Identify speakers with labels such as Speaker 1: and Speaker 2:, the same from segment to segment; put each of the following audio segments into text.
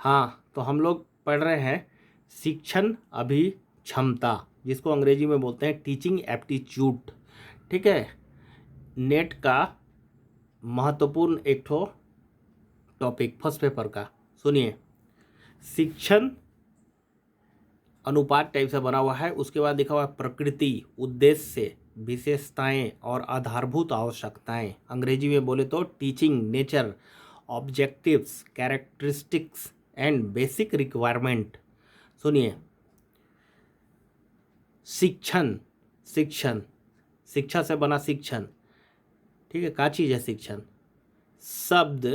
Speaker 1: हाँ, तो हम लोग पढ़ रहे हैं शिक्षण अभिक्षमता, जिसको अंग्रेजी में बोलते हैं टीचिंग एप्टीट्यूड। ठीक है, नेट का महत्वपूर्ण एक ठो टॉपिक फर्स्ट पेपर का। सुनिए, शिक्षण अनुपात टाइप से बना हुआ है, उसके बाद लिखा हुआ है प्रकृति, उद्देश्य, विशेषताएं और आधारभूत आवश्यकताएं। अंग्रेजी में बोले तो teaching nature, objectives, characteristics and basic requirement. सुनिए, शिक्षण, शिक्षण, शिक्षा से बना शिक्षण। ठीक है, क्या चीज़ है शिक्षण? शब्द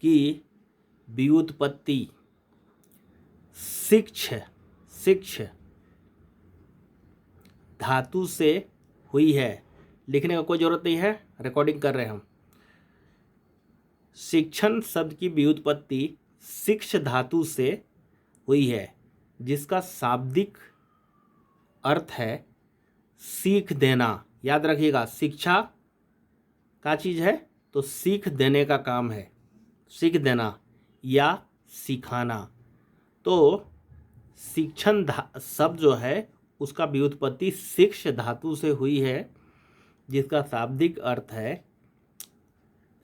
Speaker 1: की व्युत्पत्ति शिक्ष, शिक्ष धातु से हुई है। लिखने का कोई ज़रूरत नहीं है, रिकॉर्डिंग कर रहे हैं हम। शिक्षण शब्द की व्युत्पत्ति शिक्ष धातु से हुई है, जिसका शाब्दिक अर्थ है सीख देना। याद रखिएगा, शिक्षा का चीज़ है तो सीख देने का काम है, सीख देना या सिखाना। तो शिक्षण शब्द जो है उसका व्युत्पत्ति शिक्ष धातु से हुई है, जिसका शाब्दिक अर्थ है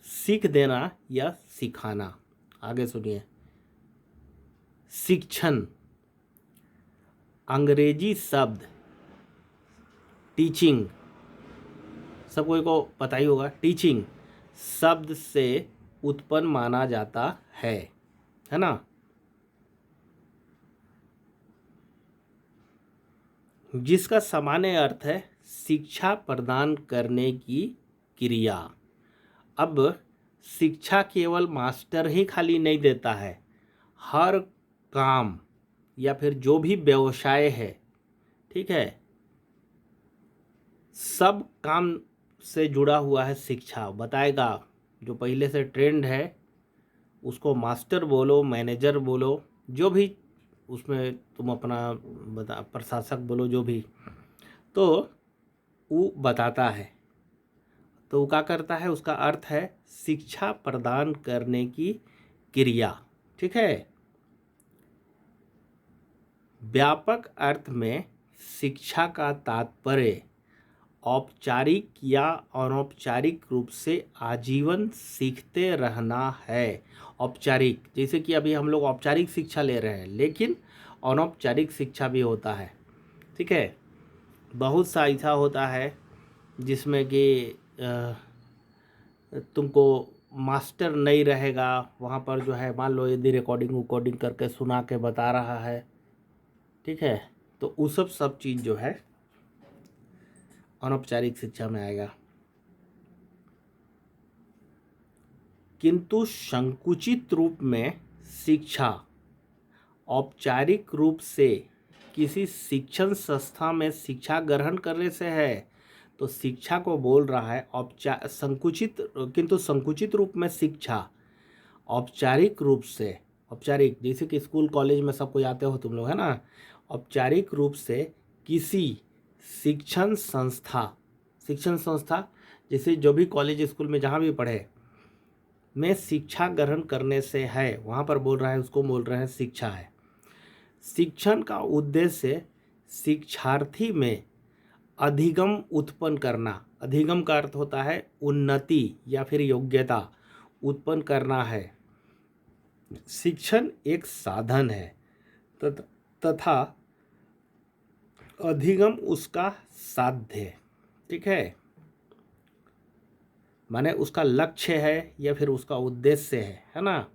Speaker 1: सीख देना या सिखाना। आगे सुनिए, शिक्षण अंग्रेजी शब्द टीचिंग, सब कोई को पता ही होगा, टीचिंग शब्द से उत्पन्न माना जाता है ना। जिसका सामान्य अर्थ है शिक्षा प्रदान करने की क्रिया। अब शिक्षा केवल मास्टर ही खाली नहीं देता है, हर काम या फिर जो भी व्यवसाय है, ठीक है, सब काम से जुड़ा हुआ है शिक्षा। बताएगा जो पहले से ट्रेंड है उसको मास्टर बोलो, मैनेजर बोलो, जो भी उसमें तुम अपना बता, प्रशासक बोलो, जो भी, तो वो बताता है। तो वो क्या करता है, उसका अर्थ है शिक्षा प्रदान करने की क्रिया। ठीक है, व्यापक अर्थ में शिक्षा का तात्पर्य औपचारिक या अनौपचारिक रूप से आजीवन सीखते रहना है। औपचारिक, जैसे कि अभी हम लोग औपचारिक शिक्षा ले रहे हैं, लेकिन अनौपचारिक शिक्षा भी होता है। ठीक है, बहुत सा ऐसा होता है जिसमें कि तुमको मास्टर नहीं रहेगा, वहाँ पर जो है मान लो यदि रिकॉर्डिंग करके सुना के बता रहा है, ठीक है, तो वो सब चीज़ जो है अनौपचारिक शिक्षा में आएगा। किंतु संकुचित रूप में शिक्षा औपचारिक रूप से किसी शिक्षण संस्था में शिक्षा ग्रहण करने से है, तो शिक्षा को बोल रहा है किंतु संकुचित रूप में शिक्षा औपचारिक रूप से, औपचारिक जैसे कि स्कूल कॉलेज में सब कोई आते हो तुम लोग, है ना, औपचारिक रूप से किसी शिक्षण संस्था जैसे जो भी कॉलेज स्कूल में जहाँ भी पढ़े में शिक्षा ग्रहण करने से है, वहाँ पर बोल रहा है, उसको बोल रहे हैं शिक्षा है। शिक्षण का उद्देश्य शिक्षार्थी में अधिगम उत्पन्न करना, अधिगम का अर्थ होता है उन्नति या फिर योग्यता उत्पन्न करना है। शिक्षण एक साधन है तथा अधिगम उसका साध्य है। ठीक है, माने उसका लक्ष्य है या फिर उसका उद्देश्य है ना।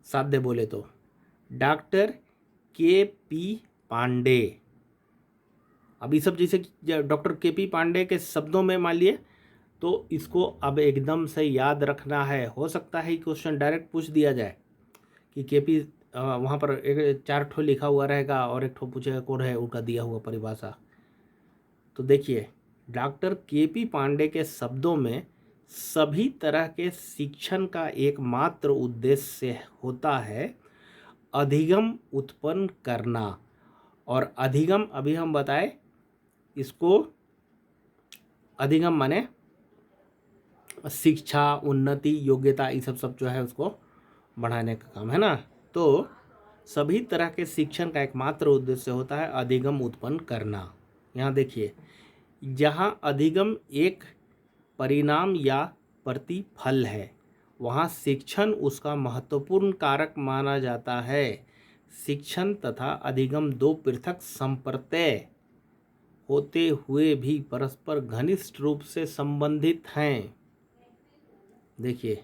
Speaker 1: साध्य बोले तो डॉक्टर के.पी. पांडे, अभी सब जैसे डॉक्टर के.पी. पांडे के शब्दों में मान लिए, तो इसको अब एकदम से याद रखना है। हो सकता है क्वेश्चन डायरेक्ट पूछ दिया जाए कि के.पी. वहाँ पर एक 4 ठो लिखा हुआ रहेगा और एक ठो पूछेगा कौन है, उनका दिया हुआ परिभाषा। तो देखिए, डॉक्टर के.पी. पांडे के शब्दों में सभी तरह के शिक्षण का एकमात्र उद्देश्य होता है अधिगम उत्पन्न करना। और अधिगम अभी हम बताए, इसको अधिगम माने शिक्षा, उन्नति, योग्यता, ये सब जो है उसको बढ़ाने का काम है ना। तो सभी तरह के शिक्षण का एकमात्र उद्देश्य होता है अधिगम उत्पन्न करना। यहाँ देखिए, जहाँ अधिगम एक परिणाम या प्रतिफल है, वहाँ शिक्षण उसका महत्वपूर्ण कारक माना जाता है। शिक्षण तथा अधिगम दो पृथक संप्रत्यय होते हुए भी परस्पर घनिष्ठ रूप से संबंधित हैं। देखिए,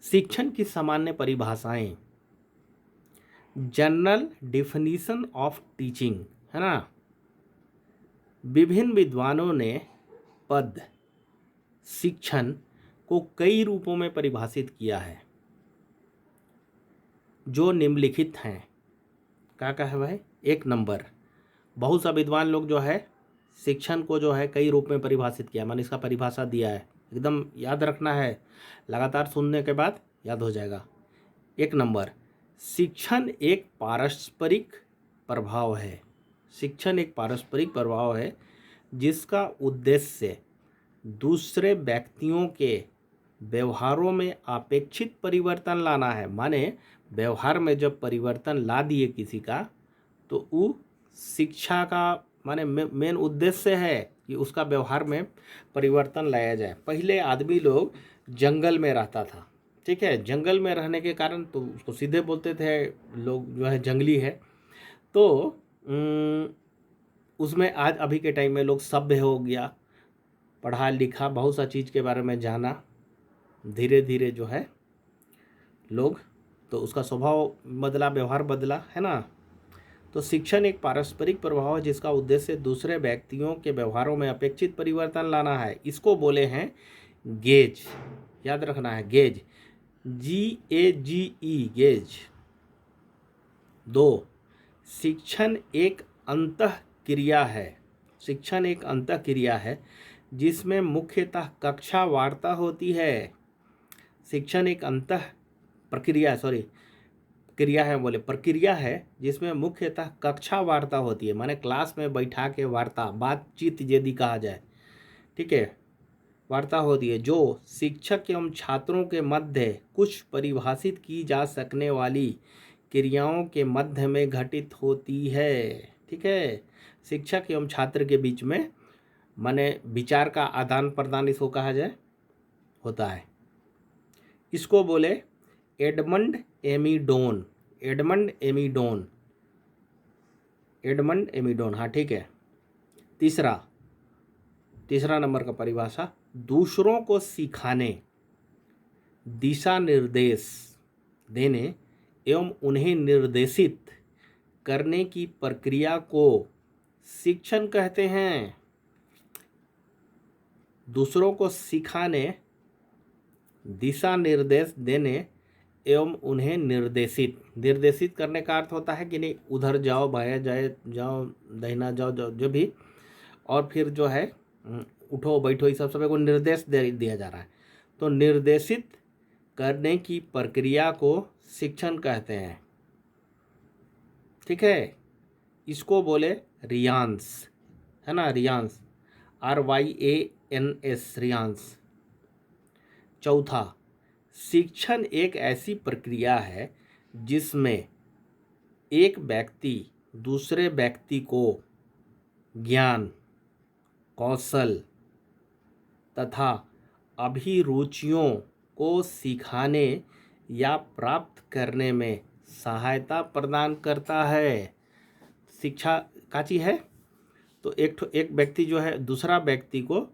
Speaker 1: शिक्षण की सामान्य परिभाषाएं, जनरल डिफिनीशन ऑफ टीचिंग, है ना। विभिन्न विद्वानों ने पद शिक्षण को कई रूपों में परिभाषित किया है, जो निम्नलिखित हैं। क्या है भाई? एक नंबर, बहुत सा विद्वान लोग जो है शिक्षण को जो है कई रूप में परिभाषित किया, मैंने इसका परिभाषा दिया है, एकदम याद रखना है, लगातार सुनने के बाद याद हो जाएगा। एक नंबर, शिक्षण एक पारस्परिक प्रभाव है। शिक्षण एक पारस्परिक प्रभाव है जिसका उद्देश्य दूसरे व्यक्तियों के व्यवहारों में अपेक्षित परिवर्तन लाना है। माने व्यवहार में जब परिवर्तन ला दिए किसी का, तो वो शिक्षा का माने मेन उद्देश्य है कि उसका व्यवहार में परिवर्तन लाया जाए। पहले आदमी लोग जंगल में रहता था, ठीक है, जंगल में रहने के कारण तो उसको सीधे बोलते थे लोग जो है जंगली है। तो उसमें आज अभी के टाइम में लोग सभ्य हो गया, पढ़ा लिखा, बहुत सा चीज़ के बारे में जाना, धीरे धीरे जो है लोग, तो उसका स्वभाव बदला, व्यवहार बदला, है ना। तो शिक्षण एक पारस्परिक प्रभाव है जिसका उद्देश्य दूसरे व्यक्तियों के व्यवहारों में अपेक्षित परिवर्तन लाना है। इसको बोले हैं गेज, याद रखना है, गेज, GAGE, गेज। 2, शिक्षण एक अंतःक्रिया है। शिक्षण एक अंतःक्रिया है जिसमें मुख्यतः कक्षा वार्ता होती है। शिक्षण एक प्रक्रिया है जिसमें मुख्यतः कक्षा वार्ता होती है, माने क्लास में बैठा के वार्ता, बातचीत यदि कहा जाए, ठीक है, वार्ता होती है जो शिक्षक एवं छात्रों के मध्य कुछ परिभाषित की जा सकने वाली क्रियाओं के मध्य में घटित होती है। ठीक है, शिक्षक एवं छात्र के बीच में माने विचार का आदान प्रदान इसको कहा जाए होता है। इसको बोले एडमंड एमीडोन, हाँ ठीक है। तीसरा नंबर का परिभाषा, दूसरों को सिखाने, दिशा निर्देश देने एवं उन्हें निर्देशित करने की प्रक्रिया को शिक्षण कहते हैं। दूसरों को सिखाने, दिशा निर्देश देने एवं उन्हें निर्देशित करने का अर्थ होता है कि नहीं, उधर जाओ, बाया जाओ, दाहिना जाओ, जो भी, और फिर जो है उठो बैठो, इस सब को निर्देश दिया जा रहा है। तो निर्देशित करने की प्रक्रिया को शिक्षण कहते हैं। ठीक है, इसको बोले रियांस, है ना, रियांस, RYANS, रियांस। चौथा, शिक्षण एक ऐसी प्रक्रिया है जिसमें एक व्यक्ति दूसरे व्यक्ति को ज्ञान, कौशल तथा अभिरुचियों को सिखाने या प्राप्त करने में सहायता प्रदान करता है। शिक्षा का चीज है, तो एक व्यक्ति जो है दूसरा व्यक्ति को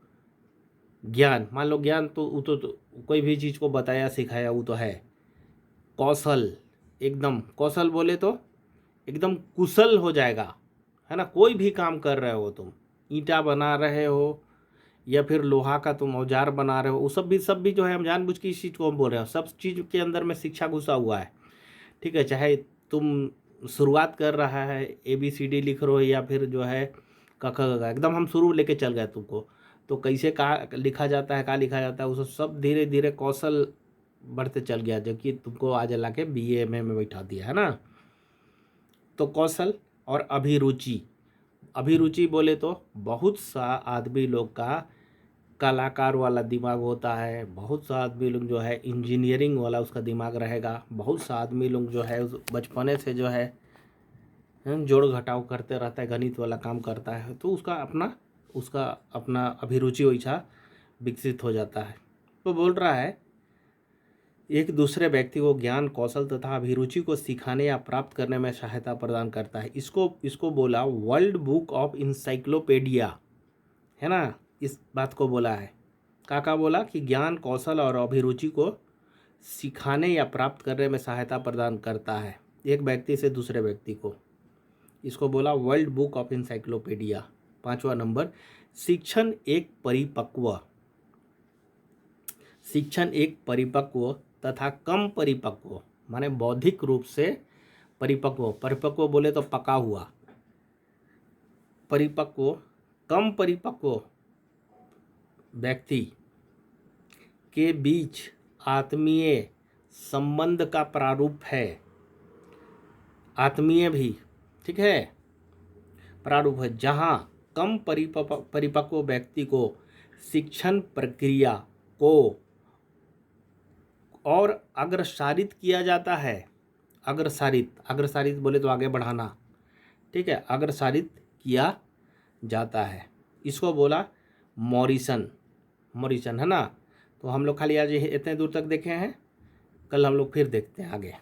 Speaker 1: ज्ञान, मान लो ज्ञान, तो वो तो कोई भी चीज़ को बताया सिखाया, वो तो है। कौशल, एकदम कौशल बोले तो एकदम कुशल हो जाएगा, है ना। कोई भी काम कर रहे हो तुम, ईंटा बना रहे हो या फिर लोहा का तुम औजार बना रहे हो, वो सब भी जो है, हम जानबूझ के इस चीज़ को हम बोल रहे हो, सब चीज़ के अंदर में शिक्षा घुसा हुआ है। ठीक है, चाहे तुम शुरुआत कर रहा है, ABCD लिख रहे हो या फिर जो है क ख ग, एकदम हम शुरू लेके चल गए तुमको, तो कैसे का लिखा जाता है, का लिखा जाता है, वो सब धीरे धीरे कौशल बढ़ते चल गया, जबकि तुमको आज ला के BA MA में बैठा दिया, है ना। तो कौशल और अभिरुचि बोले तो बहुत सा आदमी लोग का कलाकार वाला दिमाग होता है, बहुत सा आदमी लोग जो है इंजीनियरिंग वाला उसका दिमाग रहेगा, बहुत सा आदमी लोग जो है बचपने से जो है जोड़ घटाव करते रहता है, गणित वाला काम करता है, तो उसका अपना अभिरुचि वैसा विकसित हो जाता है। तो बोल रहा है एक दूसरे व्यक्ति को ज्ञान, कौशल तथा अभिरुचि को सिखाने या प्राप्त करने में सहायता प्रदान करता है। इसको बोला वर्ल्ड बुक ऑफ इंसाइक्लोपीडिया, है ना। इस बात को बोला है, का बोला कि ज्ञान, कौशल और अभिरुचि को सिखाने या प्राप्त करने में सहायता प्रदान करता है एक व्यक्ति से दूसरे व्यक्ति को। इसको बोला वर्ल्ड बुक ऑफ इंसाइक्लोपीडिया। 5वां नंबर, शिक्षण एक परिपक्व तथा कम परिपक्व, माने बौद्धिक रूप से परिपक्व बोले तो पका हुआ, कम परिपक्व व्यक्ति के बीच आत्मीय संबंध का प्रारूप है। आत्मीय भी ठीक है, प्रारूप है, जहाँ कम परिपक्व व्यक्ति को शिक्षण प्रक्रिया को और अग्रसारित किया जाता है। अग्रसारित बोले तो आगे बढ़ाना, ठीक है, अग्रसारित किया जाता है। इसको बोला मॉरिसन, है ना। तो हम लोग खाली आज इतने दूर तक देखे हैं, कल हम लोग फिर देखते हैं आगे।